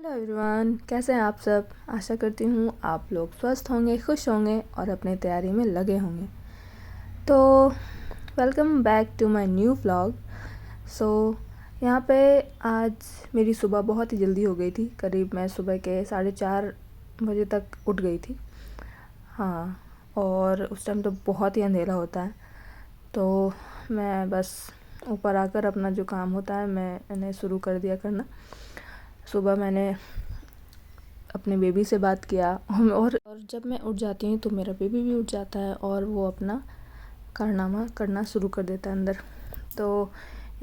Hello everyone, कैसे हैं आप सब। आशा करती हूँ आप लोग स्वस्थ होंगे, खुश होंगे और अपनी तैयारी में लगे होंगे। तो welcome back to my new vlog. So यहाँ पे आज मेरी सुबह बहुत ही जल्दी हो गई थी। करीब मैं सुबह के 4:30 बजे तक उठ गई थी। हाँ, और उस टाइम तो बहुत ही अंधेरा होता है। तो मैं बस ऊपर आकर अपना जो काम होता है मैंने शुरू कर दिया करना। सुबह मैंने अपने बेबी से बात किया और जब मैं उठ जाती हूँ तो मेरा बेबी भी उठ जाता है और वो अपना कारनामा करना शुरू कर देता है अंदर। तो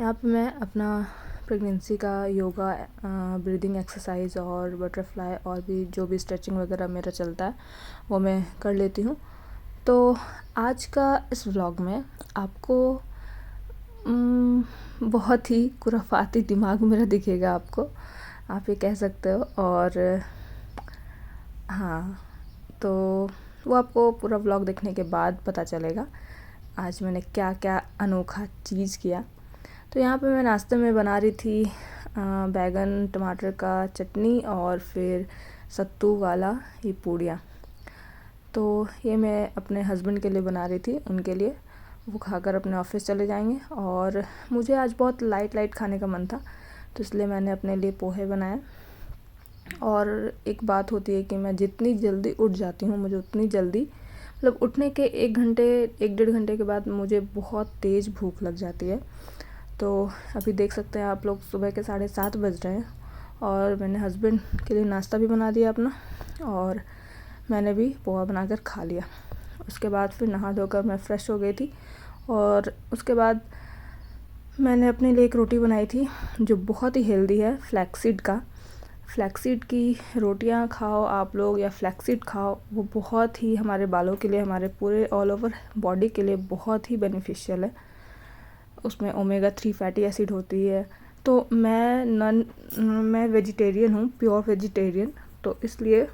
यहाँ पे मैं अपना प्रेगनेंसी का योगा, ब्रीदिंग एक्सरसाइज और बटरफ्लाई और भी जो भी स्ट्रेचिंग वगैरह मेरा चलता है वो मैं कर लेती हूँ। तो आज का इस व्लॉग में आपको बहुत ही खुराफाती दिमाग मेरा दिखेगा, आपको आप ये कह सकते हो। और हाँ, तो वो आपको पूरा व्लॉग देखने के बाद पता चलेगा आज मैंने क्या क्या अनोखा चीज़ किया। तो यहाँ पे मैं नाश्ते में बना रही थी बैगन टमाटर का चटनी और फिर सत्तू वाला ये पूड़ियाँ। तो ये मैं अपने हस्बैंड के लिए बना रही थी, उनके लिए। वो खाकर अपने ऑफिस चले जाएंगे और मुझे आज बहुत लाइट खाने का मन था, तो इसलिए मैंने अपने लिए पोहे बनाए। और एक बात होती है कि मैं जितनी जल्दी उठ जाती हूँ, मुझे उतनी जल्दी मतलब उठने के 1-1.5 घंटे के बाद मुझे बहुत तेज़ भूख लग जाती है। तो अभी देख सकते हैं आप लोग, सुबह के 7:30 बज रहे हैं और मैंने हस्बैंड के लिए नाश्ता भी बना दिया अपना, और मैंने भी पोहा बनाकर खा लिया। उसके बाद फिर नहा धोकर मैं फ़्रेश हो गई थी और उसके बाद मैंने अपने लिए एक रोटी बनाई थी जो बहुत ही हेल्दी है, फ्लैक्सीड की रोटियां खाओ आप लोग, या फ्लैक्सीड खाओ। वो बहुत ही हमारे बालों के लिए, हमारे पूरे ऑल ओवर बॉडी के लिए बहुत ही बेनिफिशियल है। उसमें ओमेगा 3 फैटी एसिड होती है। तो मैं वेजिटेरियन हूँ, प्योर वेजिटेरियन, तो इसलिए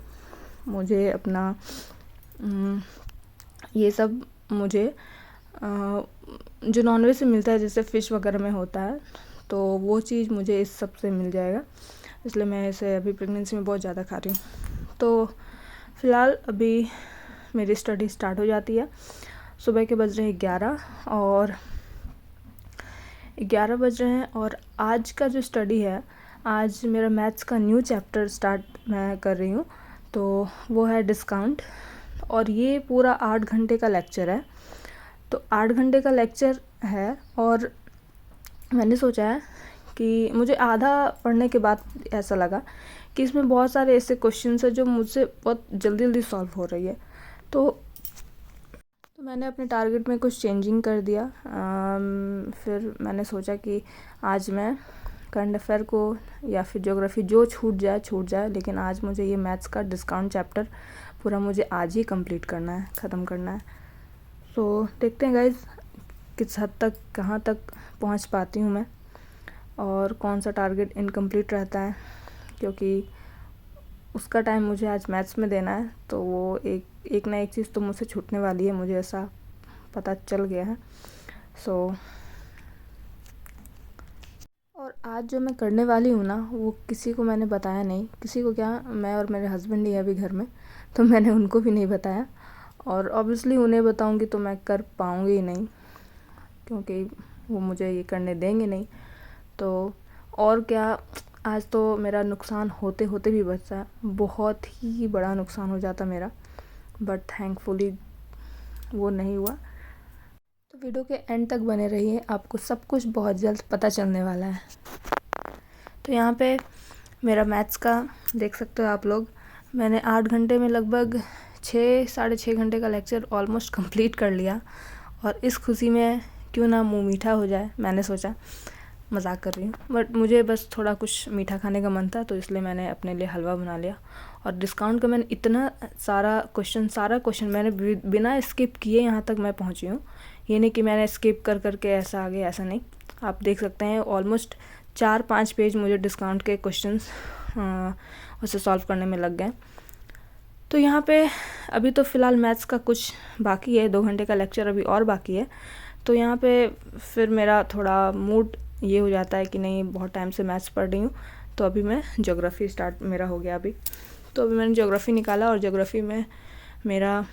मुझे अपना ये सब मुझे जो नॉनवेज से मिलता है, जैसे फ़िश वगैरह में होता है, तो वो चीज़ मुझे इस सब से मिल जाएगा। इसलिए मैं इसे अभी प्रेगनेंसी में बहुत ज़्यादा खा रही हूँ। तो फ़िलहाल अभी मेरी स्टडी स्टार्ट हो जाती है। सुबह के बज रहे हैं 11 बज रहे हैं और आज का जो स्टडी है, आज मेरा मैथ्स का न्यू चैप्टर स्टार्ट मैं कर रही हूँ। तो वो है डिस्काउंट, और ये पूरा 8 घंटे का लेक्चर है। तो 8 घंटे का लेक्चर है और मैंने सोचा है कि मुझे आधा पढ़ने के बाद ऐसा लगा कि इसमें बहुत सारे ऐसे क्वेश्चंस हैं जो मुझसे बहुत जल्दी सॉल्व हो रही है। तो मैंने अपने टारगेट में कुछ चेंजिंग कर दिया। फिर मैंने सोचा कि आज मैं करंट अफेयर को या फिर ज्योग्राफी जो छूट जाए, लेकिन आज मुझे ये मैथ्स का डिस्काउंट चैप्टर पूरा मुझे आज ही कंप्लीट करना है, ख़त्म करना है। तो देखते हैं गाइज किस हद तक, कहाँ तक पहुँच पाती हूँ मैं, और कौन सा टारगेट इनकम्प्लीट रहता है, क्योंकि उसका टाइम मुझे आज मैथ्स में देना है। तो वो एक ना एक चीज़ तो मुझसे छूटने वाली है, मुझे ऐसा पता चल गया है। और आज जो मैं करने वाली हूँ ना, वो किसी को मैंने बताया नहीं। किसी को क्या, मैं और मेरे हस्बैंड ही है अभी घर में, तो मैंने उनको भी नहीं बताया। और ऑब्वियसली उन्हें बताऊँगी तो मैं कर पाऊँगी ही नहीं, क्योंकि वो मुझे ये करने देंगे नहीं। तो और क्या, आज तो मेरा नुकसान होते होते भी बचा, बहुत ही बड़ा नुकसान हो जाता मेरा, बट थैंकफुली वो नहीं हुआ। तो वीडियो के एंड तक बने रहिए, आपको सब कुछ बहुत जल्द पता चलने वाला है। तो यहाँ पे मेरा मैथ्स का देख सकते हो आप लोग, मैंने 8 घंटे में लगभग 6-6.5 घंटे का लेक्चर ऑलमोस्ट कंप्लीट कर लिया। और इस खुशी में क्यों ना मुंह मीठा हो जाए, मैंने सोचा, मजाक कर रही हूँ, बट मुझे बस थोड़ा कुछ मीठा खाने का मन था, तो इसलिए मैंने अपने लिए हलवा बना लिया। और डिस्काउंट का मैंने इतना सारा क्वेश्चन मैंने बिना स्किप किए यहाँ तक मैं पहुँची हूँ। ये नहीं कि मैंने स्किप कर करके ऐसा आ गया, ऐसा नहीं। आप देख सकते हैं ऑलमोस्ट 4-5 पेज मुझे डिस्काउंट के क्वेश्चंस उसे सॉल्व करने में लग गए। तो यहाँ पे अभी तो फ़िलहाल मैथ्स का कुछ बाकी है, 2 घंटे का लेक्चर अभी और बाकी है। तो यहाँ पे फिर मेरा थोड़ा मूड ये हो जाता है कि नहीं, बहुत टाइम से मैथ्स पढ़ रही हूँ, तो अभी मैं ज्योग्राफी स्टार्ट मेरा हो गया अभी। तो अभी मैंने ज्योग्राफी निकाला और ज्योग्राफी में मेरा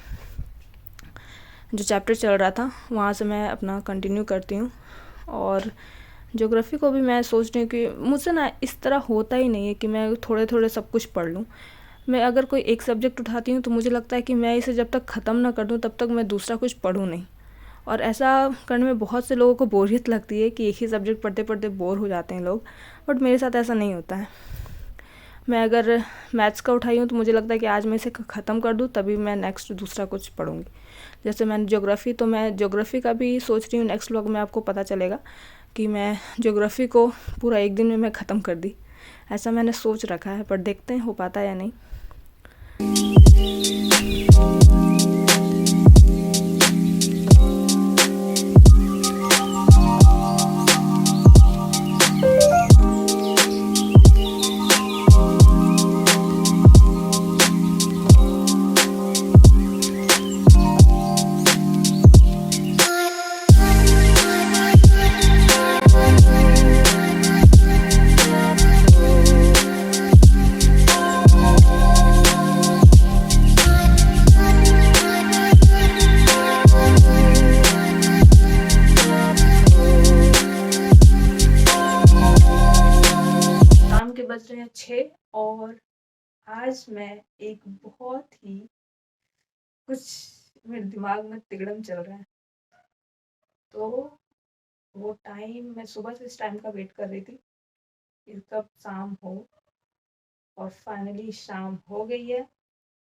जो चैप्टर चल रहा था वहाँ से मैं अपना कंटिन्यू करती हूँ। और ज्योग्राफी को भी मैं सोच रही हूँ कि मुझसे ना इस तरह होता ही नहीं है कि मैं थोड़े थोड़े सब कुछ पढ़ लूँ। मैं अगर कोई एक सब्जेक्ट उठाती हूँ तो मुझे लगता है कि मैं इसे जब तक ख़त्म ना कर दूँ तब तक मैं दूसरा कुछ पढ़ूँ नहीं। और ऐसा करने में बहुत से लोगों को बोरियत लगती है कि एक ही सब्जेक्ट पढ़ते पढ़ते बोर हो जाते हैं लोग, बट मेरे साथ ऐसा नहीं होता है। मैं अगर मैथ्स का उठाई हूँ तो मुझे लगता है कि आज मैं इसे ख़त्म कर दूँ तभी मैं नेक्स्ट दूसरा कुछ पढ़ूँगी। जैसे मैंने ज्योग्राफी, तो मैं ज्योग्राफी का भी सोच रही हूँ नेक्स्ट व्लॉग में आपको पता चलेगा कि मैं ज्योग्राफी को पूरा एक दिन में मैं ख़त्म कर दी। ऐसा मैंने सोच रखा है, पर देखते हैं हो पाता है या नहीं। बज रहे हैं 6 और आज मैं एक बहुत ही कुछ मेरे दिमाग में तिगड़म चल रहा है। तो वो टाइम, मैं सुबह से इस टाइम का वेट कर रही थी कि कब शाम हो, और फाइनली शाम हो गई है।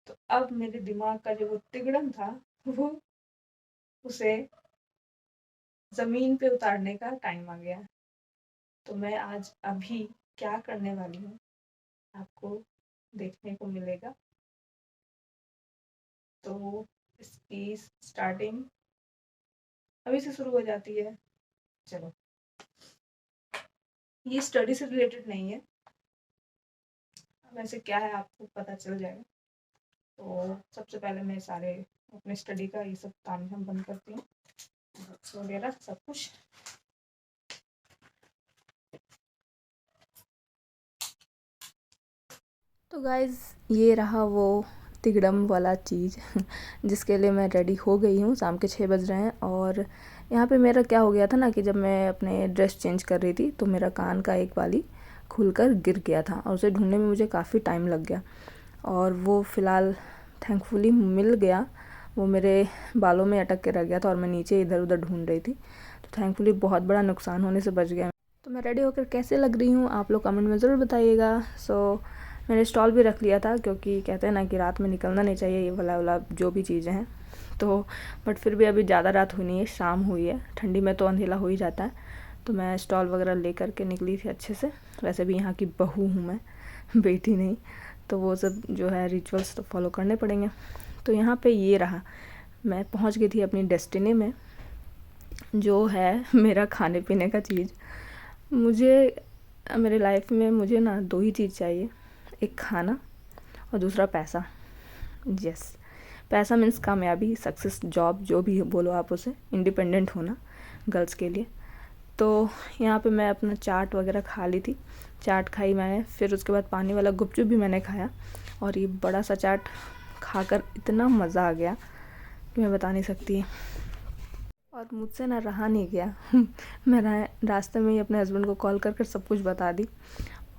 तो अब मेरे दिमाग का जो वो तिगड़म था वो उसे ज़मीन पे उतारने का टाइम आ गया। तो मैं आज अभी क्या करने वाली हूँ आपको देखने को मिलेगा। तो इसकी स्टार्टिंग अभी से शुरू हो जाती है। चलो, ये स्टडी से रिलेटेड नहीं है, वैसे क्या है आपको पता चल जाएगा। तो सबसे पहले मैं सारे अपने स्टडी का ये सब काम हम बंद करती हूँ, बुक्स वगैरह सब कुछ। तो गाइज़, ये रहा वो तिगड़म वाला चीज़ जिसके लिए मैं रेडी हो गई हूँ। शाम के 6 बज रहे हैं और यहाँ पे मेरा क्या हो गया था ना कि जब मैं अपने ड्रेस चेंज कर रही थी तो मेरा कान का एक बाली खुलकर गिर गया था और उसे ढूंढने में मुझे काफ़ी टाइम लग गया। और वो फ़िलहाल थैंकफुली मिल गया। वो मेरे बालों में अटक के रह गया था और मैं नीचे इधर उधर ढूंढ रही थी, तो थैंकफुली बहुत बड़ा नुकसान होने से बच गया। तो मैं रेडी होकर कैसे लग रही हूँ आप लोग कमेंट में ज़रूर बताइएगा। मैंने स्टॉल भी रख लिया था क्योंकि कहते हैं ना कि रात में निकलना नहीं चाहिए, ये वाला जो भी चीज़ें हैं। तो बट फिर भी अभी ज़्यादा रात हुई नहीं है, शाम हुई है। ठंडी में तो अंधेला हो ही जाता है। तो मैं स्टॉल वगैरह ले करके निकली थी अच्छे से। वैसे भी यहाँ की बहू हूँ मैं, बेटी नहीं, तो वो सब जो है रिचुअल्स तो फॉलो करने पड़ेंगे। तो यहाँ पे ये रहा, मैं पहुँच गई थी अपनी डेस्टिनी में, जो है मेरा खाने पीने का चीज़। मुझे मेरे लाइफ में मुझे ना 2 ही चीज़ चाहिए, एक खाना और दूसरा पैसा। यस, पैसा मीन्स कामयाबी, सक्सेस, जॉब, जो भी बोलो आप उसे, इंडिपेंडेंट होना गर्ल्स के लिए। तो यहाँ पे मैं अपना चाट वगैरह खा ली थी, चाट खाई मैंने, फिर उसके बाद पानी वाला गुपचुप भी मैंने खाया। और ये बड़ा सा चाट खाकर इतना मज़ा आ गया कि मैं बता नहीं सकती। और मुझसे ना रहा नहीं गया मैंने रास्ते में ही अपने हस्बैंड को कॉल कर सब कुछ बता दी।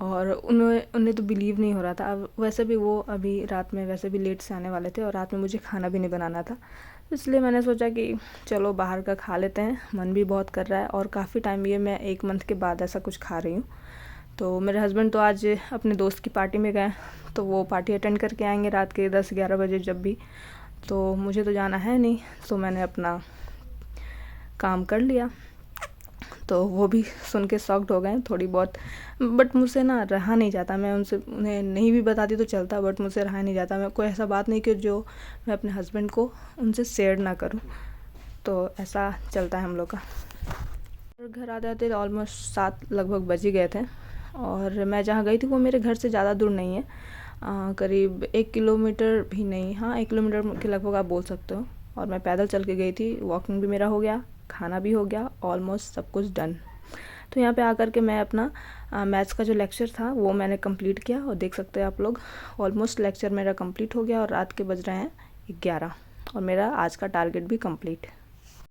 और उन्हें तो बिलीव नहीं हो रहा था। अब वैसे भी वो अभी रात में वैसे भी लेट से आने वाले थे और रात में मुझे खाना भी नहीं बनाना था, इसलिए मैंने सोचा कि चलो बाहर का खा लेते हैं, मन भी बहुत कर रहा है। और काफ़ी टाइम, ये मैं 1 मंथ के बाद ऐसा कुछ खा रही हूँ। तो मेरे हस्बैंड तो आज अपने दोस्त की पार्टी में गए, तो वो पार्टी अटेंड करके आएंगे रात के 10-11 बजे जब भी। तो मुझे तो जाना है नहीं, तो मैंने अपना काम कर लिया। तो वो भी सुन के शॉक्ड हो गए थोड़ी बहुत, बट मुझसे ना रहा नहीं जाता। मैं उन्हें नहीं भी बताती तो चलता, बट मुझसे रहा नहीं जाता। मैं कोई ऐसा बात नहीं कि जो मैं अपने हस्बैंड को उनसे शेयर ना करूं। तो ऐसा चलता है हम लोग का। और घर आते आते ऑलमोस्ट 7 लगभग बज ही गए थे। और मैं जहाँ गई थी वो मेरे घर से ज़्यादा दूर नहीं है, करीब 1 किलोमीटर भी नहीं, हाँ 1 किलोमीटर के लगभग आप बोल सकते हो। और मैं पैदल चल के गई थी, वॉकिंग भी मेरा हो गया, खाना भी हो गया, ऑलमोस्ट सब कुछ डन। तो यहाँ पे आकर के मैं अपना मैथ्स का जो लेक्चर था वो मैंने कंप्लीट किया, और देख सकते हैं आप लोग ऑलमोस्ट लेक्चर मेरा कंप्लीट हो गया और रात के बज रहे हैं 11 और मेरा आज का टारगेट भी कंप्लीट।